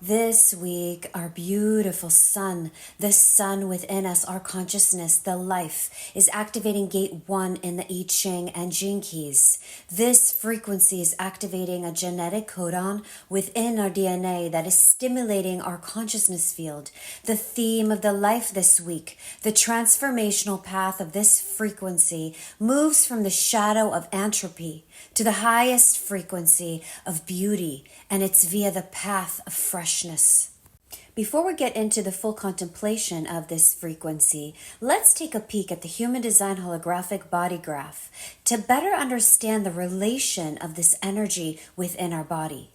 This week, our beautiful sun, the sun within us, our consciousness, the life, is activating gate 1 in the I Ching and Gene Keys. This frequency is activating a genetic codon within our DNA that is stimulating our consciousness field. The theme of the life this week, the transformational path of this frequency, moves from the shadow of entropy to the highest frequency of beauty, and it's via the path of freshness. Before we get into the full contemplation of this frequency, let's take a peek at the Human Design Holographic Body Graph to better understand the relation of this energy within our body.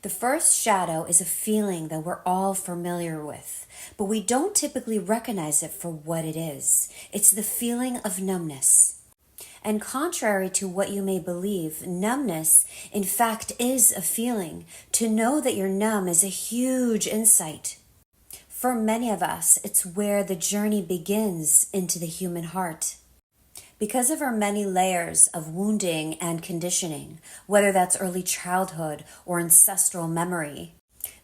The first shadow is a feeling that we're all familiar with, but we don't typically recognize it for what it is. It's the feeling of numbness. And contrary to what you may believe, numbness, in fact, is a feeling. To know that you're numb is a huge insight. For many of us, it's where the journey begins into the human heart. Because of our many layers of wounding and conditioning, whether that's early childhood or ancestral memory,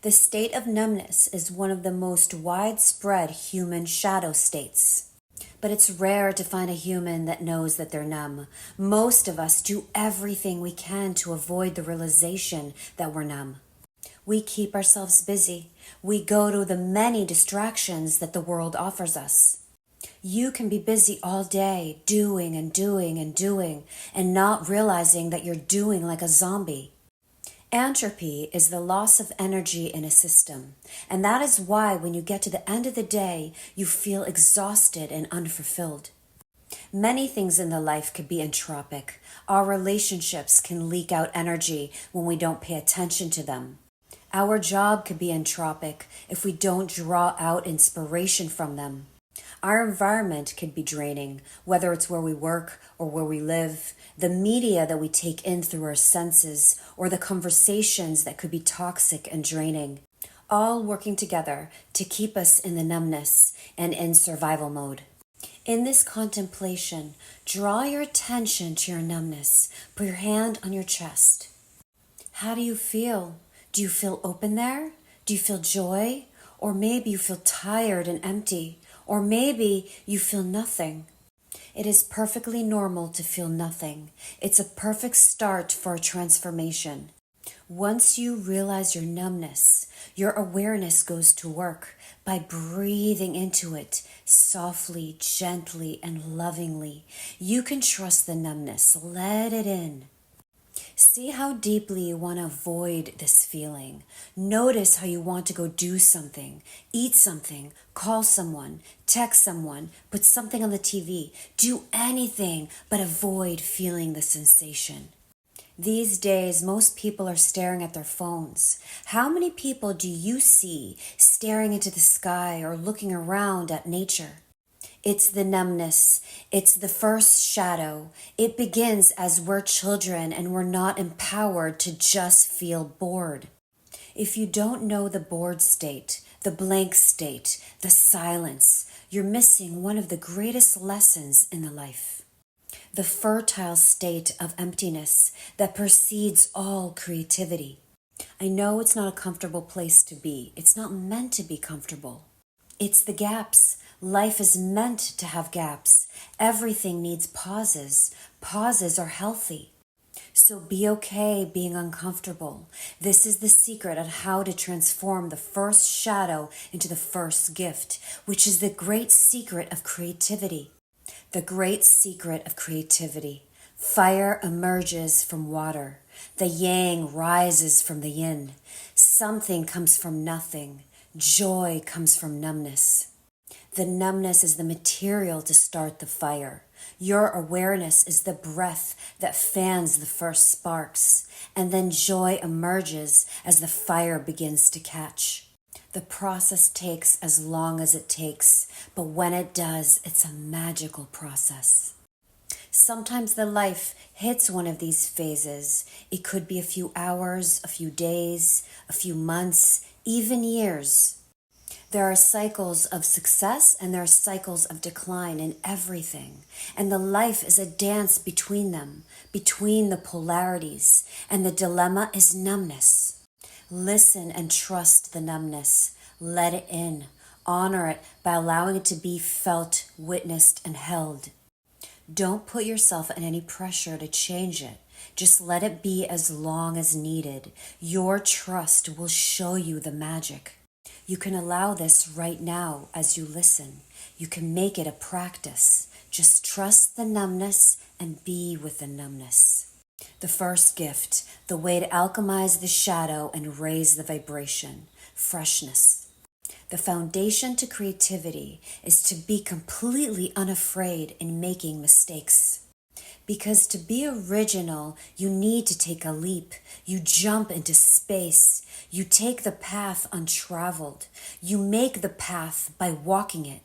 the state of numbness is one of the most widespread human shadow states. But it's rare to find a human that knows that they're numb. Most of us do everything we can to avoid the realization that we're numb. We keep ourselves busy. We go to the many distractions that the world offers us. You can be busy all day, doing and doing and doing, and not realizing that you're doing like a zombie. Entropy is the loss of energy in a system, and that is why when you get to the end of the day, you feel exhausted and unfulfilled. Many things in the life could be entropic. Our relationships can leak out energy when we don't pay attention to them. Our job could be entropic if we don't draw out inspiration from them. Our environment could be draining, whether it's where we work or where we live, the media that we take in through our senses, or the conversations that could be toxic and draining, all working together to keep us in the numbness and in survival mode. In this contemplation, draw your attention to your numbness. Put your hand on your chest. How do you feel? Do you feel open there? Do you feel joy? Or maybe you feel tired and empty? Or maybe you feel nothing. It is perfectly normal to feel nothing. It's a perfect start for a transformation. Once you realize your numbness, your awareness goes to work by breathing into it softly, gently, and lovingly. You can trust the numbness. Let it in. See how deeply you want to avoid this feeling. Notice how you want to go do something, eat something, call someone, text someone, put something on the TV. Do anything but avoid feeling the sensation. These days, most people are staring at their phones. How many people do you see staring into the sky or looking around at nature? It's the numbness. It's the first shadow. It begins as we're children and we're not empowered to just feel bored. If you don't know the bored state, the blank state, the silence, you're missing one of the greatest lessons in the life. The fertile state of emptiness that precedes all creativity. I know it's not a comfortable place to be. It's not meant to be comfortable. It's the gaps. Life is meant to have gaps. Everything needs pauses. Pauses are healthy. So be okay being uncomfortable. This is the secret on how to transform the first shadow into the first gift, which is the great secret of creativity. The great secret of creativity. Fire emerges from water. The yang rises from the yin. Something comes from nothing. Joy comes from numbness. The numbness is the material to start the fire. Your awareness is the breath that fans the first sparks, and then joy emerges as the fire begins to catch. The process takes as long as it takes, but when it does, it's a magical process. Sometimes the life hits one of these phases. It could be a few hours, a few days, a few months, even years. There are cycles of success and there are cycles of decline in everything. And the life is a dance between them, between the polarities. And the dilemma is numbness. Listen and trust the numbness. Let it in. Honor it by allowing it to be felt, witnessed, and held. Don't put yourself in any pressure to change it. Just let it be as long as needed. Your trust will show you the magic. You can allow this right now as you listen. You can make it a practice. Just trust the numbness and be with the numbness. The first gift, the way to alchemize the shadow and raise the vibration, freshness. The foundation to creativity is to be completely unafraid in making mistakes. Because to be original, you need to take a leap. You jump into space. You take the path untraveled. You make the path by walking it.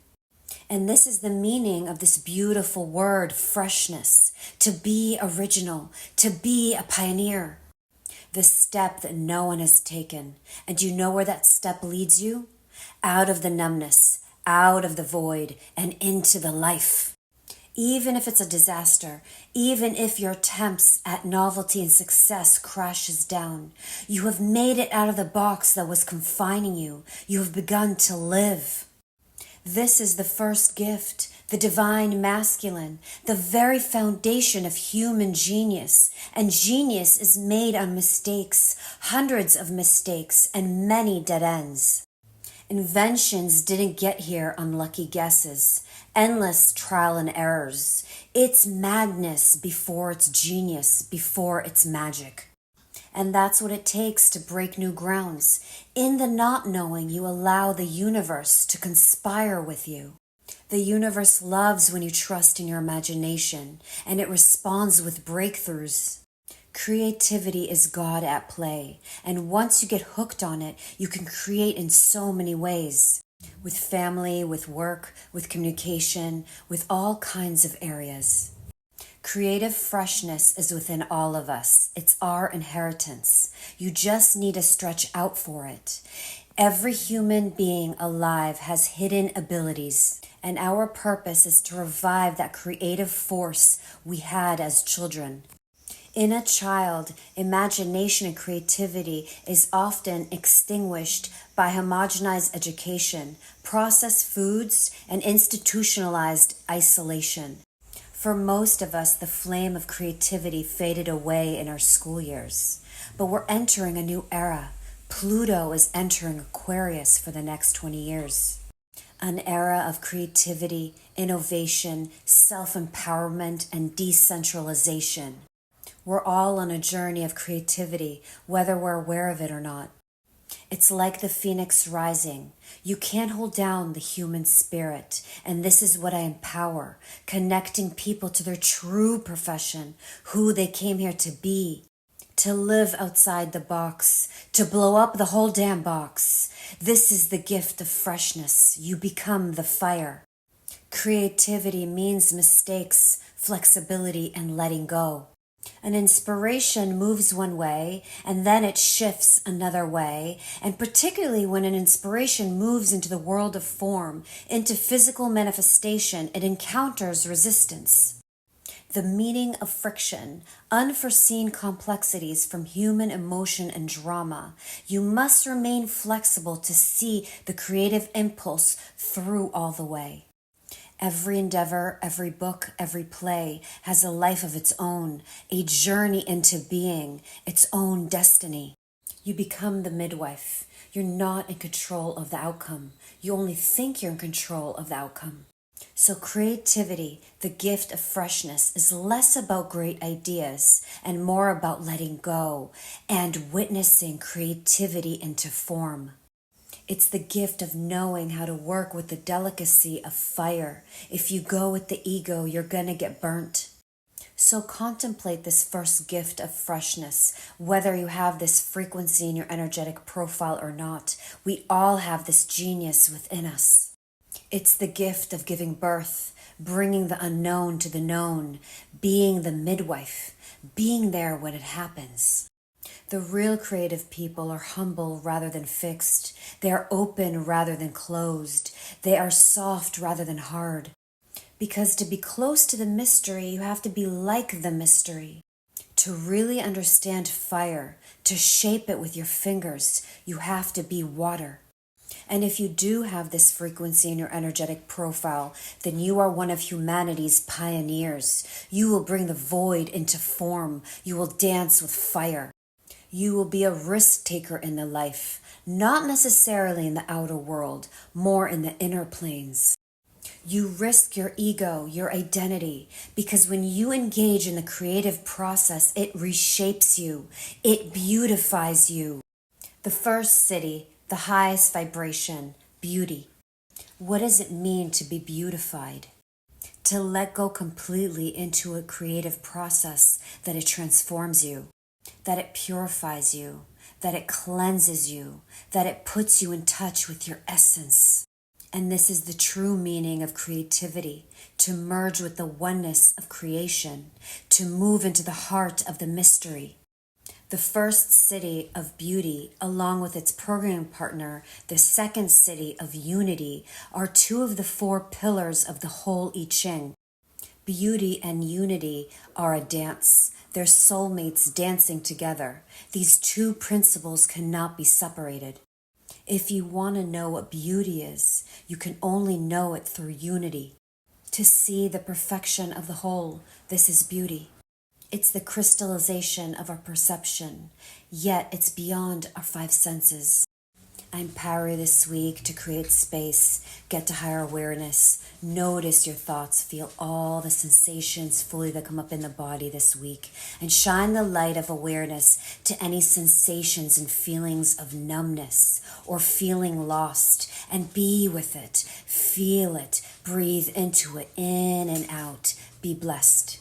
And this is the meaning of this beautiful word, freshness. To be original, to be a pioneer. The step that no one has taken. And you know where that step leads you? Out of the numbness, out of the void, and into the life. Even if it's a disaster, even if your attempts at novelty and success crashes down, you have made it out of the box that was confining you. You have begun to live. This is the first gift, the divine masculine, the very foundation of human genius. And genius is made on mistakes, hundreds of mistakes, and many dead ends. Inventions didn't get here on lucky guesses, endless trial and errors. It's madness before it's genius, before it's magic. And that's what it takes to break new grounds. In the not knowing, you allow the universe to conspire with you. The universe loves when you trust in your imagination, and it responds with breakthroughs. Creativity is God at play, and once you get hooked on it, you can create in so many ways. With family, with work, with communication, with all kinds of areas. Creative freshness is within all of us. It's our inheritance. You just need to stretch out for it. Every human being alive has hidden abilities, and our purpose is to revive that creative force we had as children. In a child, imagination and creativity is often extinguished by homogenized education, processed foods, and institutionalized isolation. For most of us, the flame of creativity faded away in our school years. But we're entering a new era. Pluto is entering Aquarius for the next 20 years. An era of creativity, innovation, self-empowerment, and decentralization. We're all on a journey of creativity, whether we're aware of it or not. It's like the phoenix rising. You can't hold down the human spirit, and this is what I empower, connecting people to their true profession, who they came here to be, to live outside the box, to blow up the whole damn box. This is the gift of freshness. You become the fire. Creativity means mistakes, flexibility, and letting go. An inspiration moves one way and then it shifts another way, and particularly when an inspiration moves into the world of form, into physical manifestation, it encounters resistance. The meaning of friction, unforeseen complexities from human emotion and drama. You must remain flexible to see the creative impulse through all the way. Every endeavor, every book, every play has a life of its own, a journey into being, its own destiny. You become the midwife. You're not in control of the outcome. You only think you're in control of the outcome. So creativity, the gift of freshness, is less about great ideas and more about letting go and witnessing creativity into form. It's the gift of knowing how to work with the delicacy of fire. If you go with the ego, you're gonna get burnt. So contemplate this first gift of freshness, whether you have this frequency in your energetic profile or not. We all have this genius within us. It's the gift of giving birth, bringing the unknown to the known, being the midwife, being there when it happens. The real creative people are humble rather than fixed. They are open rather than closed. They are soft rather than hard. Because to be close to the mystery, you have to be like the mystery. To really understand fire, To shape it with your fingers, you have to be water. And if you do have this frequency in your energetic profile, then you are one of humanity's pioneers. You will bring the void into form. You will dance with fire. You will be a risk taker in the life, not necessarily in the outer world, more in the inner planes. You risk your ego, your identity, because when you engage in the creative process, it reshapes you. It beautifies you. The first city, the highest vibration, beauty. What does it mean to be beautified? To let go completely into a creative process that it transforms you, that it purifies you, that it cleanses you, that it puts you in touch with your essence. And this is the true meaning of creativity, to merge with the oneness of creation, to move into the heart of the mystery. The first city of beauty, along with its program partner, the second city of unity, are two of the four pillars of the whole I Ching. Beauty and unity are a dance. They're soulmates dancing together. These two principles cannot be separated. If you want to know what beauty is, you can only know it through unity. To see the perfection of the whole, this is beauty. It's the crystallization of our perception, yet it's beyond our five senses. I empower you this week to create space, get to higher awareness, notice your thoughts, feel all the sensations fully that come up in the body this week, and shine the light of awareness to any sensations and feelings of numbness or feeling lost, and be with it, feel it, breathe into it, in and out. Be blessed.